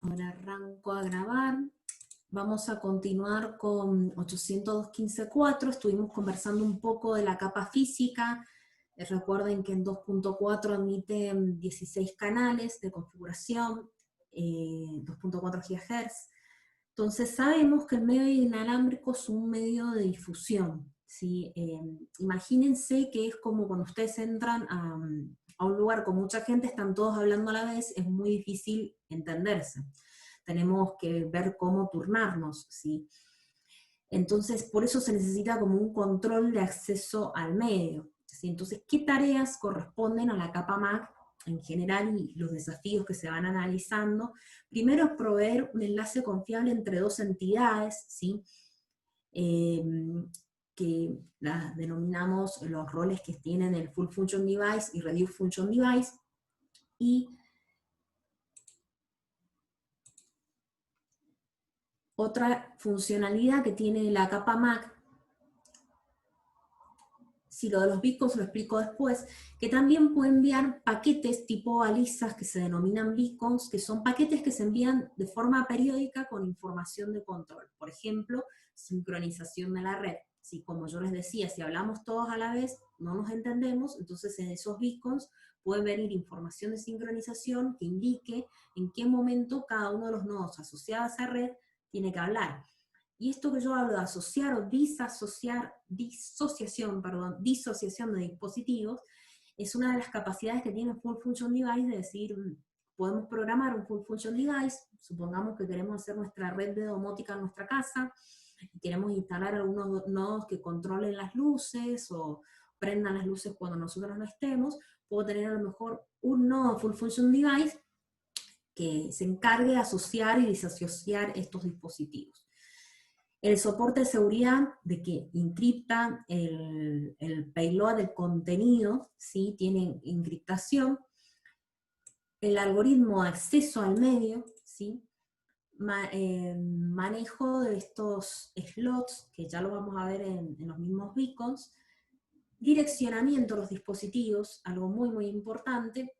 Ahora arranco a grabar. Vamos a continuar con 802.15.4. Estuvimos conversando un poco de la capa física. Recuerden que en 2.4 emiten 16 canales de configuración, 2.4 GHz. Entonces sabemos que el medio inalámbrico es un medio de difusión, ¿sí? Imagínense que es como cuando ustedes entran a un lugar con mucha gente, están todos hablando a la vez, es muy difícil entenderse. Tenemos que ver cómo turnarnos, ¿sí? Entonces, por eso se necesita como un control de acceso al medio, ¿sí? Entonces, ¿qué tareas corresponden a la capa MAC en general y los desafíos que se van analizando? Primero es proveer un enlace confiable entre dos entidades, ¿sí? Eh, que las denominamos los roles que tienen el Full Function Device y Reduced Function Device, y otra funcionalidad que tiene la capa MAC, si lo de los beacons lo explico después, que también puede enviar paquetes tipo balizas que se denominan beacons, que son paquetes que se envían de forma periódica con información de control. Por ejemplo, sincronización de la red. Si, como yo les decía, si hablamos todos a la vez, no nos entendemos, entonces en esos beacons puede venir información de sincronización que indique en qué momento cada uno de los nodos asociados a esa red tiene que hablar. Y esto que yo hablo de asociar o disociación de dispositivos, es una de las capacidades que tiene Full Function Device de decir, podemos programar un Full Function Device, supongamos que queremos hacer nuestra red de domótica en nuestra casa, y queremos instalar algunos nodos que controlen las luces, o prendan las luces cuando nosotros no estemos, puedo tener a lo mejor un nodo Full Function Device que se encargue de asociar y disasociar estos dispositivos. El soporte de seguridad de que encripta el payload del contenido, ¿sí? Tiene encriptación. El algoritmo de acceso al medio, ¿sí? Manejo de estos slots, que ya lo vamos a ver en los mismos beacons. Direccionamiento de los dispositivos, algo muy muy importante.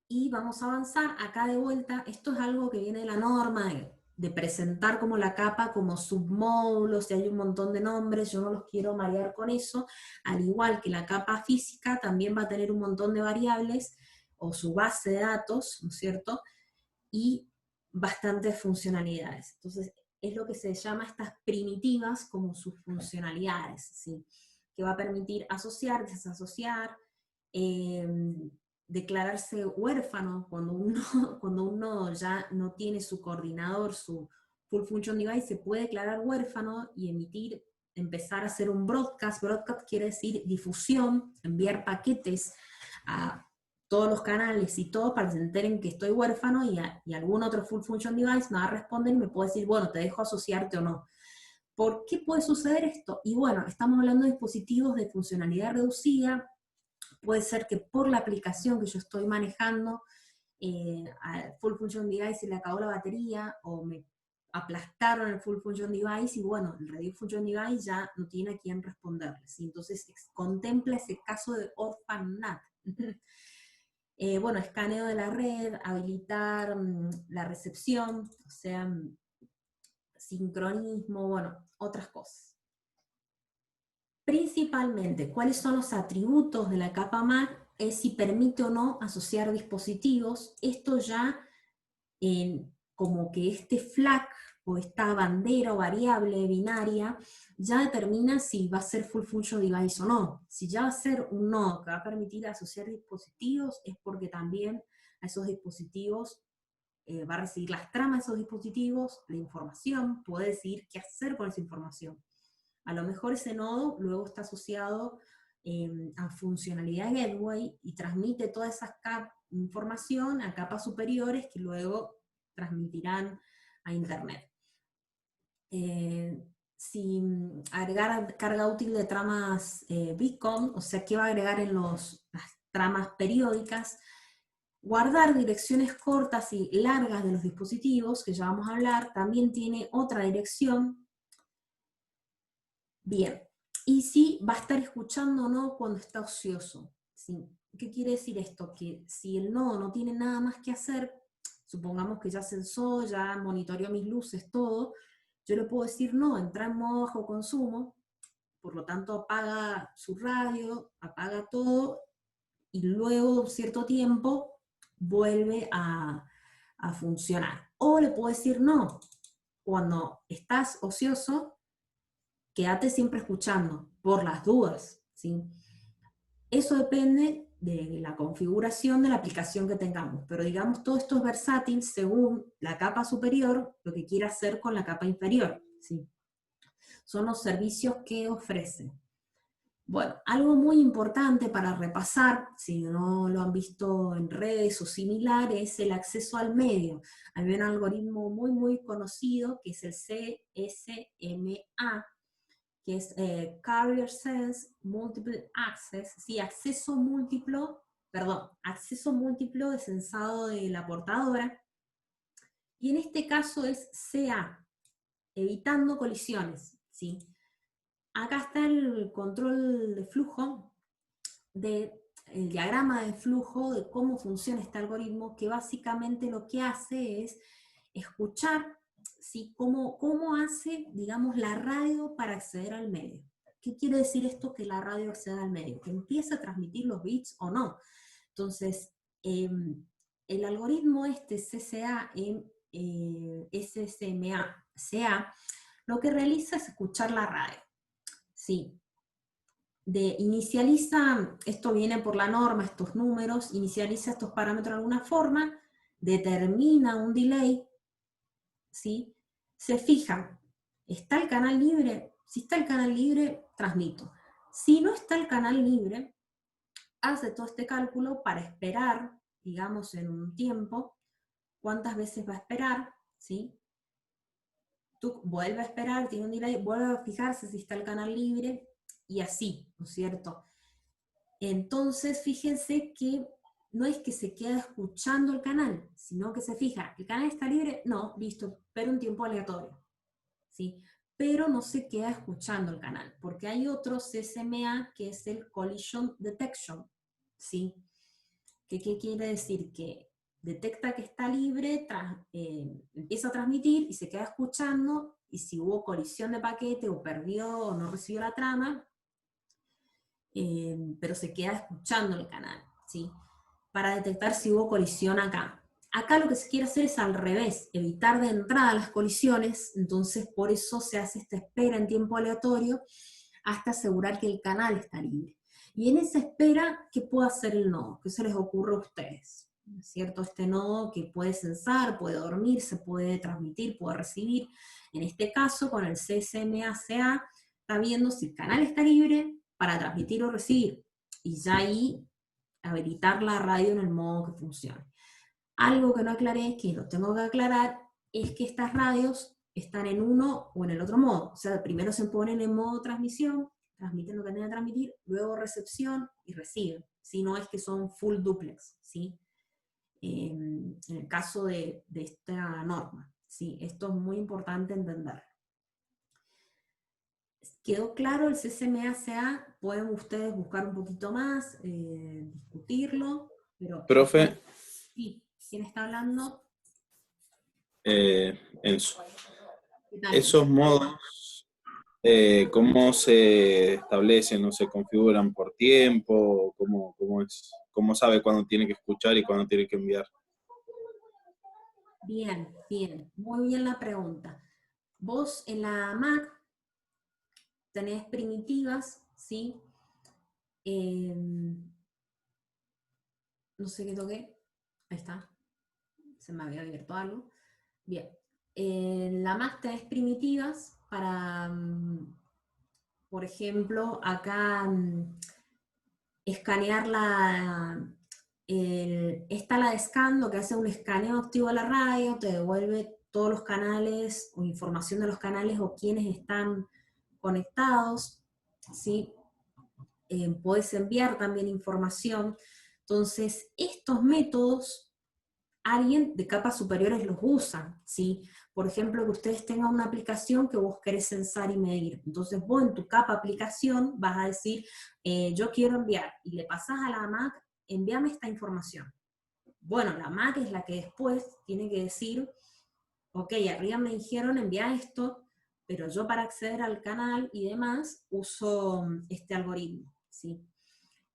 Y vamos a avanzar acá de vuelta. Esto es algo que viene de la norma de presentar como la capa como submódulos, y hay un montón de nombres, yo no los quiero marear con eso, al igual que la capa física también va a tener un montón de variables, o su base de datos, ¿no es cierto? Y bastantes funcionalidades. Entonces, es lo que se llama estas primitivas como sus funcionalidades, ¿sí? Que va a permitir asociar, desasociar, eh, declararse huérfano cuando uno ya no tiene su coordinador, su Full Function Device, se puede declarar huérfano y empezar a hacer un broadcast. Broadcast quiere decir difusión, enviar paquetes a todos los canales y todo para que se enteren que estoy huérfano, y algún otro Full Function Device me va a responder y me puede decir, bueno, te dejo asociarte o no. ¿Por qué puede suceder esto? Y bueno, estamos hablando de dispositivos de funcionalidad reducida. Puede ser que por la aplicación que yo estoy manejando, al Full Function Device se le acabó la batería, o me aplastaron el Full Function Device, y bueno, el Reduced Function Device ya no tiene a quién responderle, ¿sí? Entonces contempla ese caso de Orphan NAT. Bueno, escaneo de la red, habilitar la recepción, o sea, sincronismo, bueno, otras cosas. Principalmente, ¿cuáles son los atributos de la capa MAC? Es si permite o no asociar dispositivos. Esto ya, como que este flag, o esta bandera o variable binaria, ya determina si va a ser Full Function Device o no. Si ya va a ser un nodo que va a permitir asociar dispositivos, es porque también a esos dispositivos va a recibir las tramas de esos dispositivos, la información, puede decidir qué hacer con esa información. A lo mejor ese nodo luego está asociado a funcionalidad gateway y transmite toda esa información a capas superiores que luego transmitirán a internet. Si agregar carga útil de tramas beacon, o sea, ¿qué va a agregar en las tramas periódicas? Guardar direcciones cortas y largas de los dispositivos, que ya vamos a hablar. También tiene otra dirección. Bien, y si va a estar escuchando o no cuando está ocioso. ¿Sí? ¿Qué quiere decir esto? Que si el nodo no tiene nada más que hacer, supongamos que ya censó, ya monitoreó mis luces, todo, yo le puedo decir, no, entra en modo bajo consumo, por lo tanto apaga su radio, apaga todo, y luego de un cierto tiempo vuelve a funcionar. O le puedo decir, no, cuando estás ocioso, quédate siempre escuchando, por las dudas, ¿sí? Eso depende de la configuración de la aplicación que tengamos, pero digamos todo esto es versátil según la capa superior, lo que quiera hacer con la capa inferior, ¿sí? Son los servicios que ofrecen. Bueno, algo muy importante para repasar, si no lo han visto en redes o similar, es el acceso al medio. Hay un algoritmo muy, muy conocido que es el CSMA, que es Carrier Sense Multiple Access, sí, acceso múltiplo de sensado de la portadora, y en este caso es CA, evitando colisiones, ¿sí? Acá está el control de flujo, el diagrama de flujo de cómo funciona este algoritmo, que básicamente lo que hace es escuchar, ¿sí? cómo hace, digamos, la radio para acceder al medio. ¿Qué quiere decir esto que la radio acceda al medio? Que empieza a transmitir los bits o no. Entonces, el algoritmo este SSMA, lo que realiza es escuchar la radio. Sí, inicializa, esto viene por la norma, estos números, inicializa estos parámetros de alguna forma, determina un delay, ¿sí? Se fija, ¿está el canal libre? Si está el canal libre, transmito. Si no está el canal libre, hace todo este cálculo para esperar, digamos, en un tiempo, cuántas veces va a esperar, ¿sí? Tú vuelve a esperar, tiene un delay, vuelve a fijarse si está el canal libre, y así, ¿no es cierto? Entonces, fíjense que no es que se queda escuchando el canal, sino que se fija, ¿el canal está libre? No, listo, pero un tiempo aleatorio, ¿sí? Pero no se queda escuchando el canal, porque hay otro CSMA que es el Collision Detection, ¿sí? ¿Qué quiere decir? Que detecta que está libre, empieza a transmitir y se queda escuchando, y si hubo colisión de paquete o perdió o no recibió la trama, pero se queda escuchando el canal, ¿sí? Para detectar si hubo colisión acá. Acá lo que se quiere hacer es al revés, evitar de entrada las colisiones, entonces por eso se hace esta espera en tiempo aleatorio hasta asegurar que el canal está libre. Y en esa espera, ¿qué puede hacer el nodo? ¿Qué se les ocurre a ustedes? ¿Cierto? Este nodo que puede censar, puede dormir, se puede transmitir, puede recibir. En este caso, con el CSMA-CA, está viendo si el canal está libre para transmitir o recibir. Y ya ahí habilitar la radio en el modo que funcione. Algo que no aclaré, que lo tengo que aclarar, es que estas radios están en uno o en el otro modo. O sea, primero se ponen en modo transmisión, transmiten lo que tienen que transmitir, luego recepción y reciben. Si no es que son full duplex, ¿sí? En el caso de esta norma, ¿sí? Esto es muy importante entender. ¿Quedó claro el CSMA-CA? Pueden ustedes buscar un poquito más, discutirlo, pero... Profe, Sí, ¿quién está hablando? Enzo, ¿Qué tal, esos Enzo? modos, ¿cómo se establecen o se configuran por tiempo? ¿Cómo es? ¿Cómo sabe cuándo tiene que escuchar y cuándo tiene que enviar? Bien, bien, muy bien la pregunta. Vos en la Mac tenés primitivas, ¿sí? No sé qué toqué. Ahí está. Se me había abierto algo. Bien. En la Mac tenés primitivas para, por ejemplo, acá escanear está la de scan, lo que hace un escaneo activo de la radio, te devuelve todos los canales o información de los canales o quienes están conectados, ¿sí? Podés enviar también información. Entonces, estos métodos, alguien de capas superiores los usa, ¿sí? Por ejemplo, que ustedes tengan una aplicación que vos querés censar y medir. Entonces vos en tu capa aplicación vas a decir, yo quiero enviar, y le pasás a la Mac, envíame esta información. Bueno, la MAC es la que después tiene que decir, ok, arriba me dijeron enviar esto, pero yo para acceder al canal y demás uso este algoritmo, ¿sí?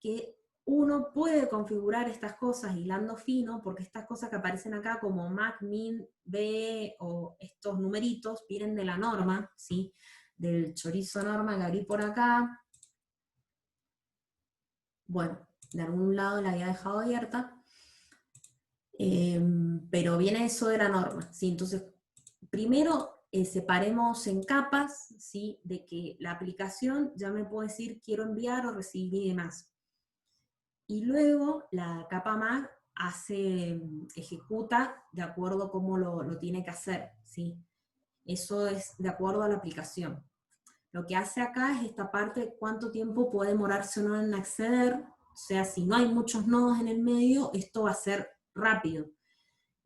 Que uno puede configurar estas cosas hilando fino, porque estas cosas que aparecen acá como MAC, MIN, B o estos numeritos vienen de la norma, ¿sí? Del chorizo norma que abrí por acá. Bueno, de algún lado la había dejado abierta. Pero viene eso de la norma, ¿sí? Entonces, primero separemos en capas, ¿sí? De que la aplicación ya me puede decir quiero enviar o recibir y demás. Y luego la capa MAG ejecuta de acuerdo a cómo lo tiene que hacer, ¿sí? Eso es de acuerdo a la aplicación. Lo que hace acá es esta parte de cuánto tiempo puede demorarse o no en acceder, o sea, si no hay muchos nodos en el medio, esto va a ser rápido.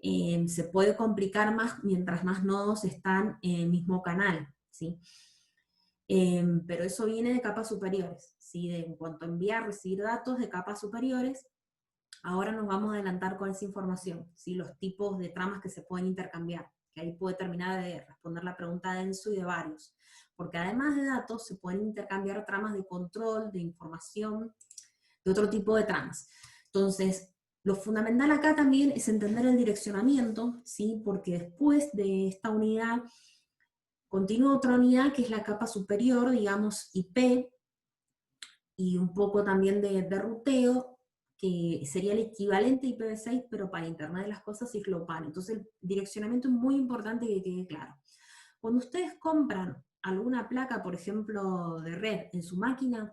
Se puede complicar más mientras más nodos están en el mismo canal, ¿sí? Pero eso viene de capas superiores, ¿sí? En cuanto a enviar, recibir datos de capas superiores, ahora nos vamos a adelantar con esa información, ¿sí? Los tipos de tramas que se pueden intercambiar, que ahí puede terminar de responder la pregunta de Enzo y de varios, porque además de datos se pueden intercambiar tramas de control, de información, de otro tipo de tramas. Entonces, lo fundamental acá también es entender el direccionamiento, ¿sí? Porque después de esta unidad continúa otra unidad que es la capa superior, digamos IP, y un poco también de ruteo, que sería el equivalente a IPv6, pero para Internet de las Cosas y global. Entonces el direccionamiento es muy importante que quede claro. Cuando ustedes compran alguna placa, por ejemplo, de red en su máquina,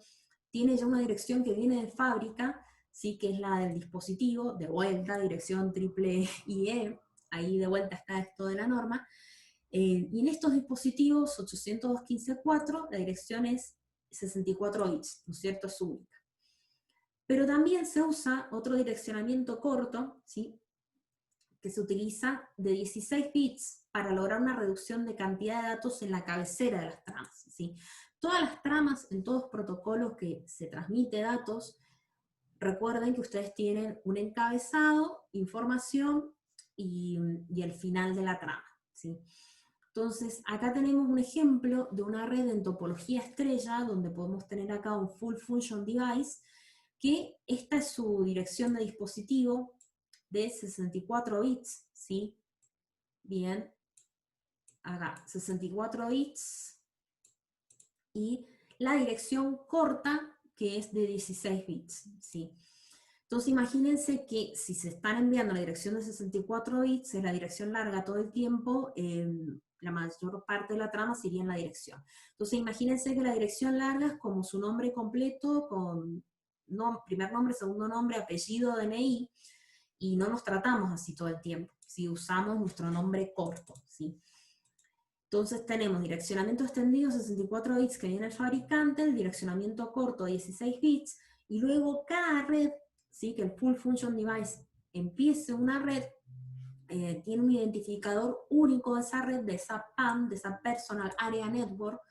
tiene ya una dirección que viene de fábrica, ¿sí? Que es la del dispositivo, de vuelta, dirección triple IE, ahí de vuelta está esto de la norma, y en estos dispositivos 802.15.4 la dirección es 64 bits, ¿no es cierto? Es única. Pero también se usa otro direccionamiento corto, ¿sí? Que se utiliza de 16 bits para lograr una reducción de cantidad de datos en la cabecera de las tramas, ¿sí? Todas las tramas, en todos protocolos que se transmite datos, recuerden que ustedes tienen un encabezado, información y el final de la trama, ¿sí? Entonces, acá tenemos un ejemplo de una red en topología estrella, donde podemos tener acá un Full Function Device, que esta es su dirección de dispositivo de 64 bits, ¿sí? Bien, acá, 64 bits, y la dirección corta, que es de 16 bits, ¿sí? Entonces imagínense que si se están enviando la dirección de 64 bits, es la dirección larga todo el tiempo, la mayor parte de la trama sería en la dirección. Entonces imagínense que la dirección larga es como su nombre completo, con primer nombre, segundo nombre, apellido, DNI, y no nos tratamos así todo el tiempo, si usamos nuestro nombre corto, ¿sí? Entonces tenemos direccionamiento extendido 64 bits que viene el fabricante, el direccionamiento corto 16 bits, y luego cada red, ¿sí? Que el Full Function Device empiece una red, tiene un identificador único de esa red, de esa PAN, de esa Personal Area Network,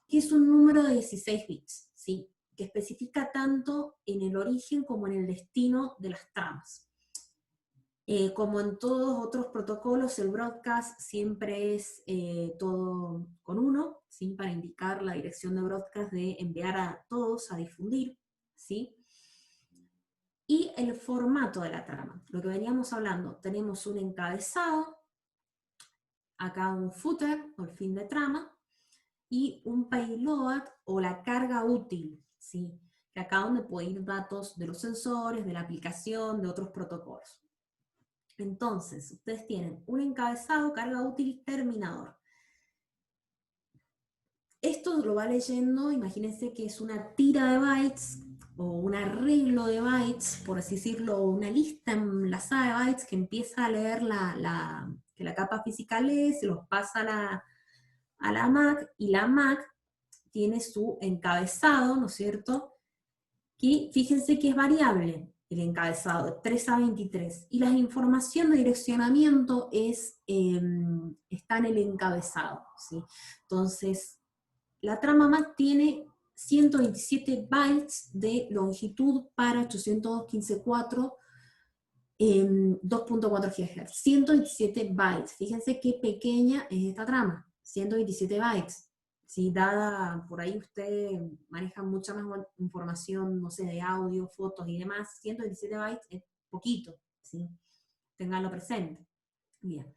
que es un número de 16 bits, ¿sí? Que especifica tanto en el origen como en el destino de las tramas. Como en todos otros protocolos, el broadcast siempre es todo con uno, ¿sí? Para indicar la dirección de broadcast de enviar a todos a difundir, ¿sí? Y el formato de la trama, lo que veníamos hablando, tenemos un encabezado, acá un footer, o el fin de trama, y un payload, o la carga útil, ¿sí? Que acá donde puede ir datos de los sensores, de la aplicación, de otros protocolos. Entonces, ustedes tienen un encabezado, carga útil, terminador. Esto lo va leyendo, imagínense que es una tira de bytes, o un arreglo de bytes, por así decirlo, o una lista enlazada de bytes que empieza a leer que la capa física lee, se los pasa a la MAC, y la MAC tiene su encabezado, ¿no es cierto? Que fíjense que es variable el encabezado, de 3 a 23, y la información de direccionamiento está en el encabezado, ¿sí? Entonces, la trama MAC tiene 127 bytes de longitud para 802.15.4, 2.4 GHz, 127 bytes. Fíjense qué pequeña es esta trama, 127 bytes. Si dada, por ahí usted maneja mucha más información, no sé, de audio, fotos y demás, 127 bytes es poquito, ¿sí? Ténganlo presente. Bien.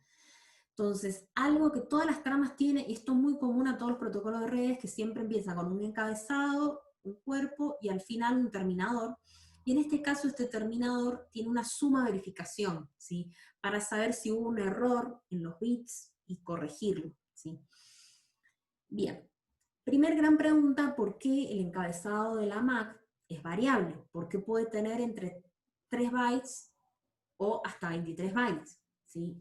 Entonces, algo que todas las tramas tienen, y esto es muy común a todos los protocolos de redes, que siempre empieza con un encabezado, un cuerpo y al final un terminador. Y en este caso este terminador tiene una suma verificación, ¿sí? Para saber si hubo un error en los bits y corregirlo, ¿sí? Bien, primer gran pregunta, ¿por qué el encabezado de la MAC es variable? ¿Por qué puede tener entre 3 bytes o hasta 23 bytes? ¿Sí?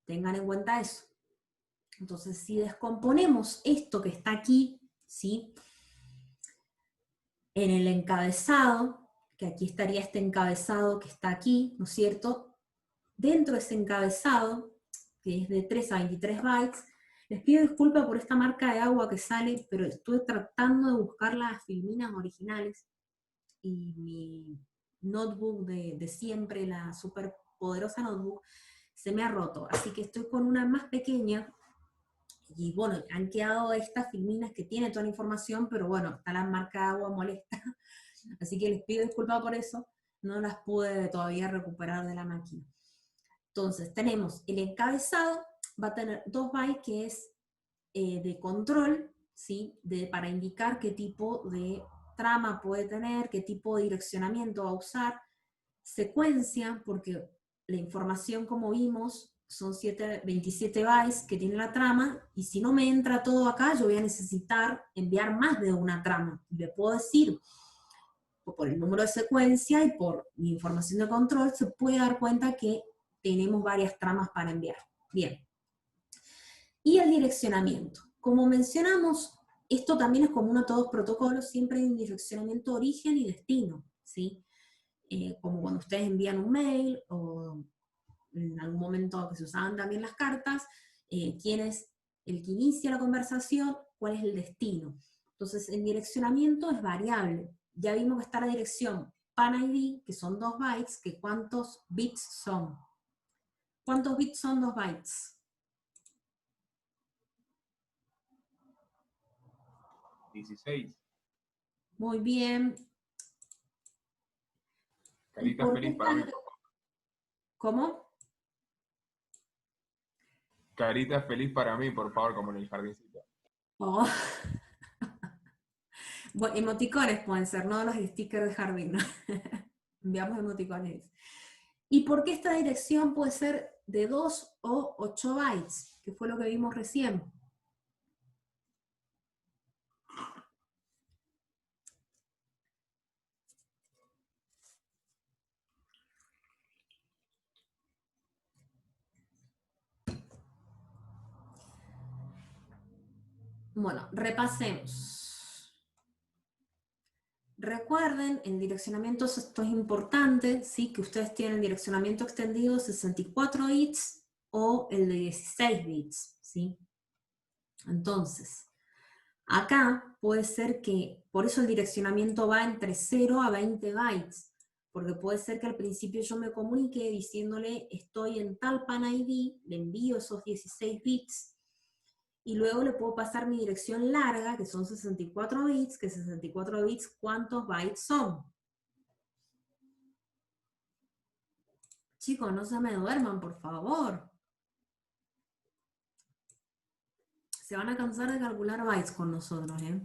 Tengan en cuenta eso. Entonces, si descomponemos esto que está aquí, ¿sí? En el encabezado, que aquí estaría este encabezado que está aquí, ¿no es cierto? Dentro de ese encabezado, que es de 3 a 23 bytes, les pido disculpas por esta marca de agua que sale, pero estuve tratando de buscar las filminas originales y mi notebook de siempre, la super poderosa notebook, se me ha roto. Así que estoy con una más pequeña y bueno, han quedado estas filminas que tienen toda la información, pero bueno, está la marca de agua molesta. Así que les pido disculpas por eso, no las pude todavía recuperar de la máquina. Entonces, tenemos el encabezado, va a tener 2 bytes que es de control, ¿sí? Para indicar qué tipo de trama puede tener, qué tipo de direccionamiento va a usar, secuencia, porque la información, como vimos, son 27 bytes que tiene la trama, y si no me entra todo acá, yo voy a necesitar enviar más de una trama. Le puedo decir, por el número de secuencia y por mi información de control, se puede dar cuenta que tenemos varias tramas para enviar. Bien. Y el direccionamiento. Como mencionamos, esto también es común a todos los protocolos, siempre hay un direccionamiento origen y destino, ¿sí? Como cuando ustedes envían un mail, o en algún momento que se usaban también las cartas, quién es el que inicia la conversación, cuál es el destino. Entonces, el direccionamiento es variable. Ya vimos que está la dirección PAN-ID, que son 2 bytes, que ¿cuántos bits son? ¿Cuántos bits son 2 bytes? 16. Muy bien. Carita feliz para mí. ¿Cómo? Carita feliz para mí, por favor, como en el jardincito. Oh. Bueno, emoticones pueden ser, no los stickers de jardín. Enviamos emoticones. ¿Y por qué esta dirección puede ser de 2 o 8 bytes? Que fue lo que vimos recién. Bueno, repasemos. Recuerden, el direccionamiento, esto es importante, ¿sí? Que ustedes tienen direccionamiento extendido 64 bits o el de 16 bits, ¿sí? Entonces, acá puede ser que, por eso el direccionamiento va entre 0 a 20 bytes, porque puede ser que al principio yo me comunique diciéndole estoy en tal PAN ID, le envío esos 16 bits, y luego le puedo pasar mi dirección larga, que son 64 bits, que 64 bits, ¿cuántos bytes son? Chicos, no se me duerman, por favor. Se van a cansar de calcular bytes con nosotros, ¿eh?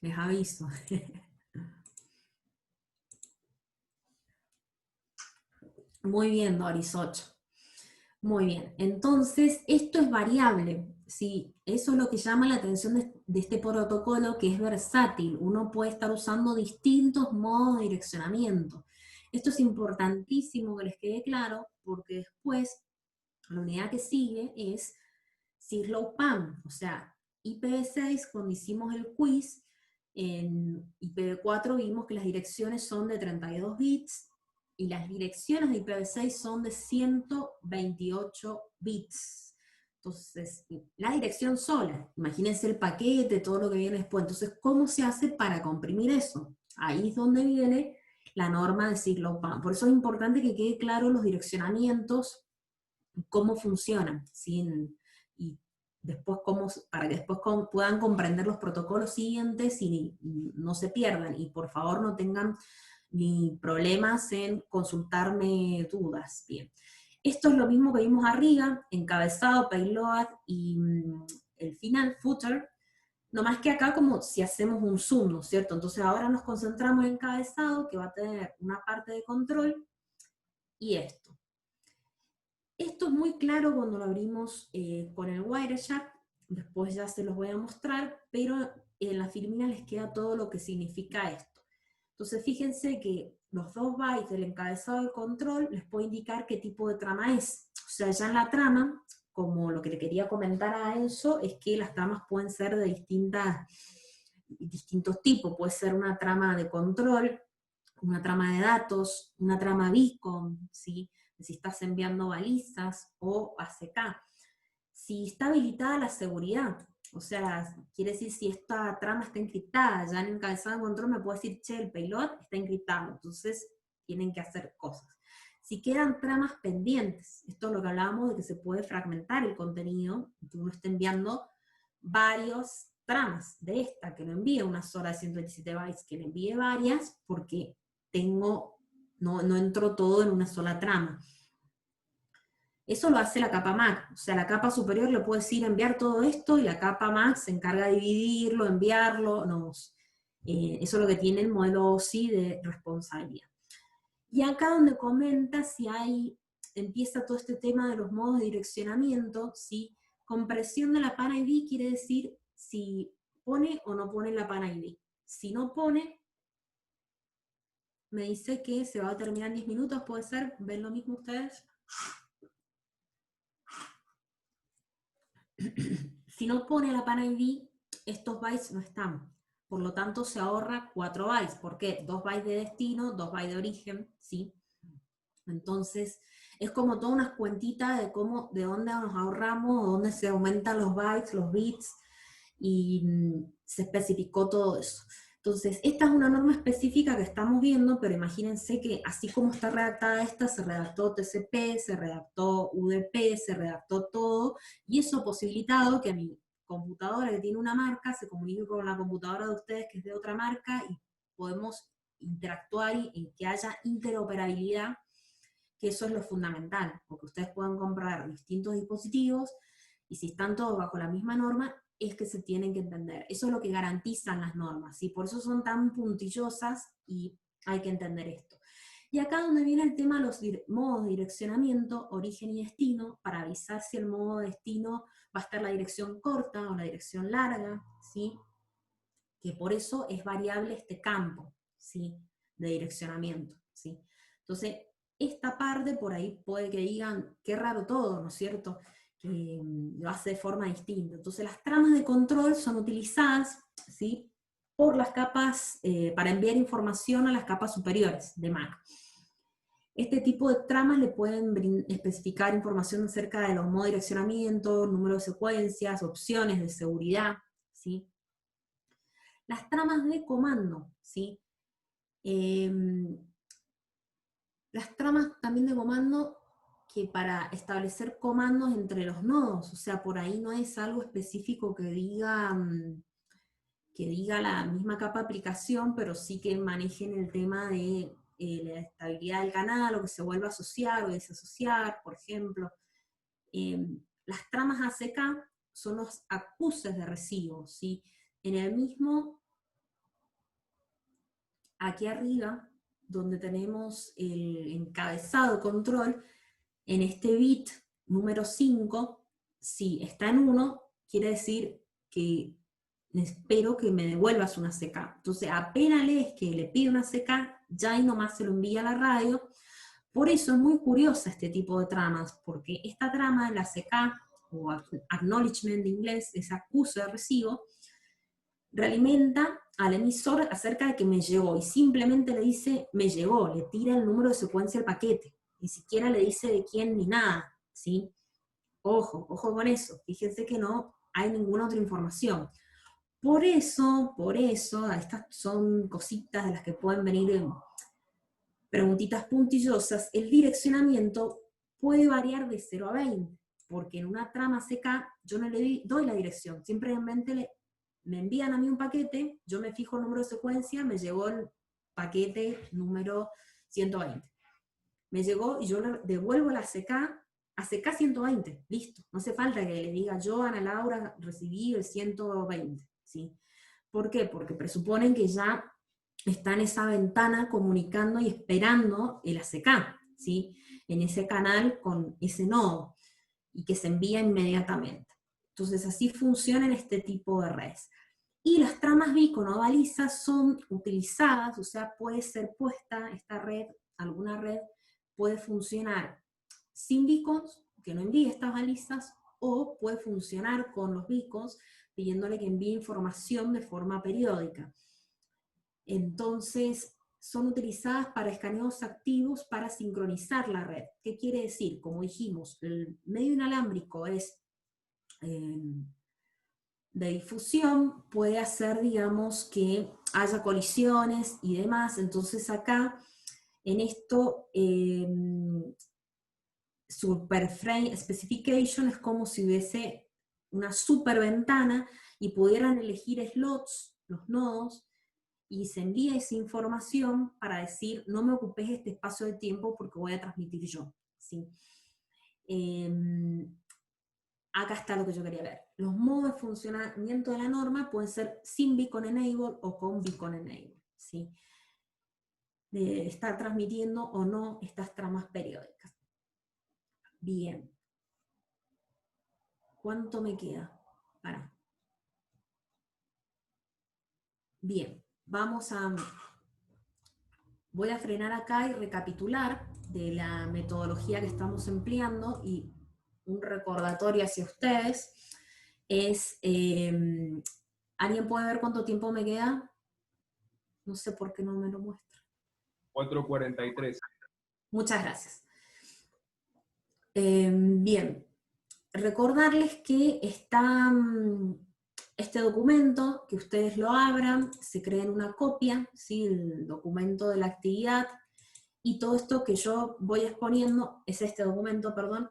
Les aviso. Muy bien, Doris, 8. Muy bien, entonces esto es variable, ¿sí? Eso es lo que llama la atención de este protocolo, que es versátil. Uno puede estar usando distintos modos de direccionamiento. Esto es importantísimo que les quede claro, porque después la unidad que sigue es Sirlow PAM, o sea, IPv6, cuando hicimos el quiz, en IPv4 vimos que las direcciones son de 32 bits, y las direcciones de IPv6 son de 128 bits. Entonces, la dirección sola, imagínense el paquete, todo lo que viene después. Entonces, ¿cómo se hace para comprimir eso? Ahí es donde viene la norma de SIGLOPAN. Por eso es importante que quede claro los direccionamientos, cómo funcionan, ¿sí? Y después para que después puedan comprender los protocolos siguientes y no se pierdan. Y por favor no tengan ni problemas en consultarme dudas. Bien. Esto es lo mismo que vimos arriba, encabezado, payload y el final, footer, no más que acá como si hacemos un zoom, ¿no es cierto? Entonces ahora nos concentramos en encabezado, que va a tener una parte de control, y esto. Esto es muy claro cuando lo abrimos con el Wireshark, después ya se los voy a mostrar, pero en la filmina les queda todo lo que significa esto. Entonces fíjense que los 2 bytes del encabezado del control les puedo indicar qué tipo de trama es. O sea, ya en la trama, como lo que le quería comentar a Enzo, es que las tramas pueden ser de distintos tipos. Puede ser una trama de control, una trama de datos, una trama beacon, ¿sí? Si estás enviando balizas o ACK. Si está habilitada la seguridad, o sea, quiere decir si esta trama está encriptada, ya en encabezado de control me puede decir, che, el payload está encriptado, entonces tienen que hacer cosas. Si quedan tramas pendientes, esto es lo que hablábamos de que se puede fragmentar el contenido, que uno esté enviando varios tramas de esta, que no envíe una sola de 127 bytes, que le envíe varias, porque no entró todo en una sola trama. Eso lo hace la capa MAC, o sea, la capa superior le puede decir enviar todo esto, y la capa MAC se encarga de dividirlo, enviarlo, eso es lo que tiene el modelo OSI de responsabilidad. Y acá donde comenta empieza todo este tema de los modos de direccionamiento, ¿sí? Compresión de la PAN ID quiere decir si pone o no pone la PAN ID. Si no pone, me dice que se va a terminar en 10 minutos, ¿puede ser? ¿Ven lo mismo ustedes? Si no pone la PAN ID, estos bytes no están. Por lo tanto, se ahorra 4 bytes. ¿Por qué? 2 bytes de destino, 2 bytes de origen, ¿sí? Entonces, es como todas unas cuentitas de dónde nos ahorramos, dónde se aumentan los bytes, los bits, y se especificó todo eso. Entonces, esta es una norma específica que estamos viendo, pero imagínense que así como está redactada esta, se redactó TCP, se redactó UDP, se redactó todo, y eso ha posibilitado que a mi computadora, que tiene una marca, se comunique con la computadora de ustedes, que es de otra marca, y podemos interactuar y que haya interoperabilidad, que eso es lo fundamental, porque ustedes pueden comprar distintos dispositivos, y si están todos bajo la misma norma, es que se tienen que entender. Eso es lo que garantizan las normas, ¿sí? Por eso son tan puntillosas y hay que entender esto. Y acá donde viene el tema de los modos de direccionamiento, origen y destino, para avisar si el modo de destino va a estar la dirección corta o la dirección larga, ¿sí? Que por eso es variable este campo, ¿sí? De direccionamiento, ¿sí? Entonces, esta parte por ahí puede que digan, qué raro todo, ¿no es cierto? Que lo hace de forma distinta. Entonces las tramas de control son utilizadas, ¿sí? Por las capas, para enviar información a las capas superiores de MAC. Este tipo de tramas le pueden especificar información acerca de los modos de direccionamiento, número de secuencias, opciones de seguridad, ¿sí? Las tramas de comando, ¿sí? Las tramas también de comando, que para establecer comandos entre los nodos, o sea, por ahí no es algo específico que diga la misma capa de aplicación, pero sí que manejen el tema de la estabilidad del canal, o que se vuelva a asociar o desasociar, por ejemplo. Las tramas ACK son los acuses de recibo, ¿sí? En el mismo, aquí arriba, donde tenemos el encabezado control, en este bit número 5, si está en 1, quiere decir que espero que me devuelvas una CK. Entonces, apenas lees que le pide una CK, ya ahí nomás se lo envía a la radio. Por eso es muy curiosa este tipo de tramas, porque esta trama, la CK, o acknowledgement de inglés, ese acuse de recibo, realimenta al emisor acerca de que me llegó, y simplemente le dice, me llegó, le tira el número de secuencia del paquete, ni siquiera le dice de quién ni nada, ¿sí? Ojo con eso, fíjense que no hay ninguna otra información. Por eso, estas son cositas de las que pueden venir preguntitas puntillosas, el direccionamiento puede variar de 0 a 20, porque en una trama CK yo no le doy la dirección, simplemente me envían a mí un paquete, yo me fijo el número de secuencia, me llegó el paquete número 120. Me llegó y yo le devuelvo la CK a CK 120, listo. No hace falta que le diga yo, Ana Laura, recibí el 120, ¿sí? ¿Por qué? Porque presuponen que ya está en esa ventana comunicando y esperando el ACK, ¿sí? En ese canal con ese nodo, y que se envía inmediatamente. Entonces así funcionan este tipo de redes. Y las tramas beacon o balizas son utilizadas, o sea, puede ser puesta esta red, alguna red puede funcionar sin beacons, que no envíe estas balizas, o puede funcionar con los beacons, pidiéndole que envíe información de forma periódica. Entonces, son utilizadas para escaneos activos para sincronizar la red. ¿Qué quiere decir? Como dijimos, el medio inalámbrico es de difusión, puede hacer, digamos, que haya colisiones y demás. Entonces acá, en esto, Super Frame Specification es como si hubiese una super ventana y pudieran elegir slots, los nodos, y se envía esa información para decir, no me ocupes este espacio de tiempo porque voy a transmitir yo, ¿sí? Acá está lo que yo quería ver. Los modos de funcionamiento de la norma pueden ser sin beacon enable o con beacon enable, ¿sí? De estar transmitiendo o no estas tramas periódicas. Bien. ¿Cuánto me queda? Para. Bien, voy a frenar acá y recapitular de la metodología que estamos empleando, y un recordatorio hacia ustedes es, ¿alguien puede ver cuánto tiempo me queda? No sé por qué no me lo muestra. 4:43. Muchas gracias. Bien, recordarles que está este documento, que ustedes lo abran, se creen una copia, ¿sí? El documento de la actividad, y todo esto que yo voy exponiendo, es este documento, perdón,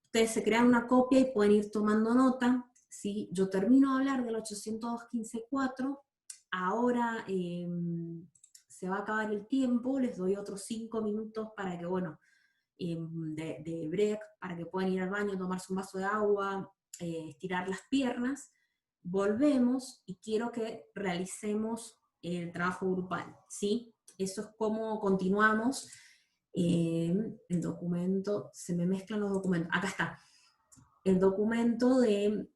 ustedes se crean una copia y pueden ir tomando nota, ¿sí? Yo termino de hablar del 802.15.4, ahora se va a acabar el tiempo, les doy otros 5 minutos para que, bueno, de break, para que puedan ir al baño, tomarse un vaso de agua, estirar las piernas, volvemos y quiero que realicemos el trabajo grupal, ¿sí? Eso es como continuamos. El documento, se me mezclan los documentos, acá está, el documento de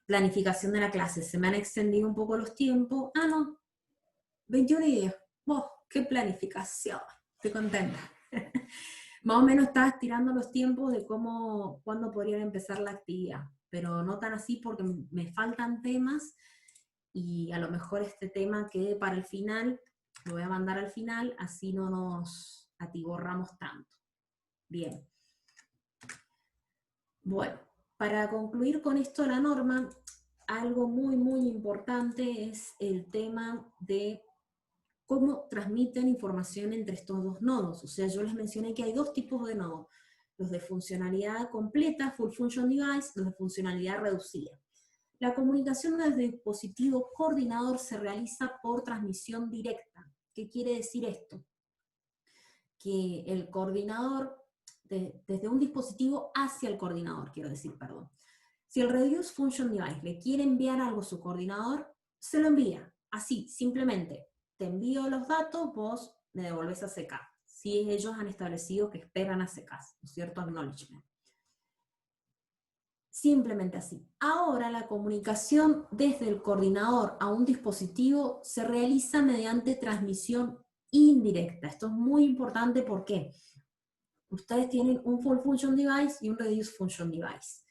planificación de la clase, se me han extendido un poco los tiempos, no, 21:10, ¡oh, qué planificación! Estoy contenta. Más o menos estaba estirando los tiempos de cuándo podrían empezar la actividad, pero no tan así porque me faltan temas, y a lo mejor este tema quede para el final, lo voy a mandar al final, así no nos atiborramos tanto. Bien. Bueno, para concluir con esto de la norma, algo muy, muy importante es el tema de cómo transmiten información entre estos dos nodos. O sea, yo les mencioné que hay dos tipos de nodos, los de funcionalidad completa, Full Function Device, los de funcionalidad reducida. La comunicación desde el dispositivo coordinador se realiza por transmisión directa. ¿Qué quiere decir esto? Que el coordinador, desde un dispositivo hacia el coordinador, quiero decir, perdón. Si el Reduce Function Device le quiere enviar algo a su coordinador, se lo envía, así, simplemente. Te envío los datos, vos me devolvés a CK. Si ellos han establecido que esperan a CK, ¿no es cierto? Acknowledgement. Simplemente así. Ahora la comunicación desde el coordinador a un dispositivo se realiza mediante transmisión indirecta. Esto es muy importante porque ustedes tienen un Full Function Device y un Reduced Function Device.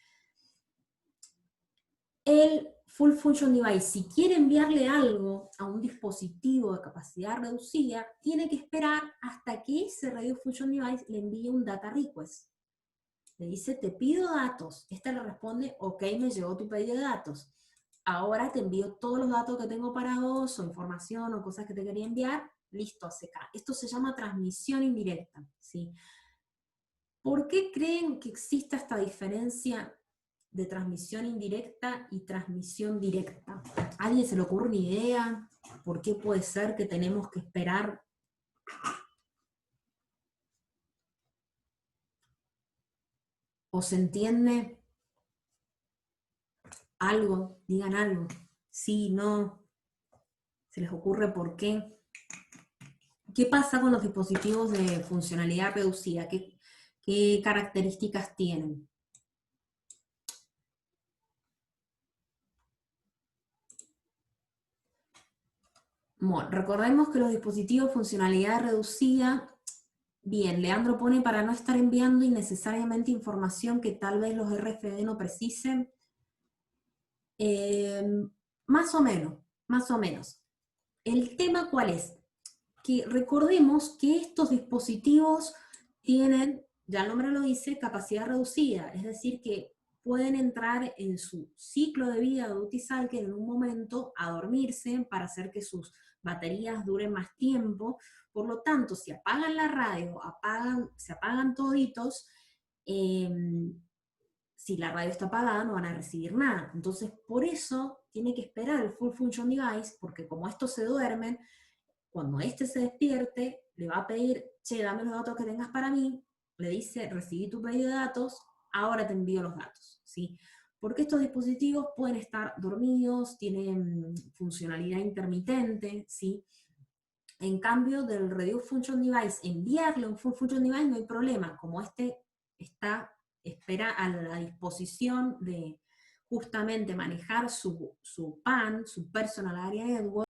El Full Function Device, si quiere enviarle algo a un dispositivo de capacidad reducida, tiene que esperar hasta que ese Reduced Function Device le envíe un data request. Le dice, te pido datos. Esta le responde, ok, me llegó tu pedido de datos. Ahora te envío todos los datos que tengo para vos, o información, o cosas que te quería enviar, listo, ACK. Esto se llama transmisión indirecta, ¿sí? ¿Por qué creen que exista esta diferencia de transmisión indirecta y transmisión directa? ¿A alguien se le ocurre una idea? ¿Por qué puede ser que tenemos que esperar? ¿O se entiende algo? Digan algo. Sí, no. ¿Se les ocurre por qué? ¿Qué pasa con los dispositivos de funcionalidad reducida? ¿Qué características tienen? Bueno, recordemos que los dispositivos de funcionalidad reducida, bien, Leandro pone para no estar enviando innecesariamente información que tal vez los RFD no precisen. Más o menos, más o menos. ¿El tema cuál es? Que recordemos que estos dispositivos tienen, ya el nombre lo dice, capacidad reducida, es decir, que pueden entrar en su ciclo de vida de Duty Cycle en un momento a dormirse para hacer que sus baterías duren más tiempo. Por lo tanto, si apagan la radio, se apagan toditos, si la radio está apagada no van a recibir nada. Entonces, por eso tiene que esperar el Full Function Device, porque como estos se duermen, cuando este se despierte, le va a pedir, che, dame los datos que tengas para mí, le dice, recibí tu pedido de datos, ahora te envío los datos, ¿sí? Porque estos dispositivos pueden estar dormidos, tienen funcionalidad intermitente, ¿sí? En cambio, del Reduce Function Device, enviarle un Full Function Device no hay problema, como este espera a la disposición de justamente manejar su PAN, su Personal Area Network,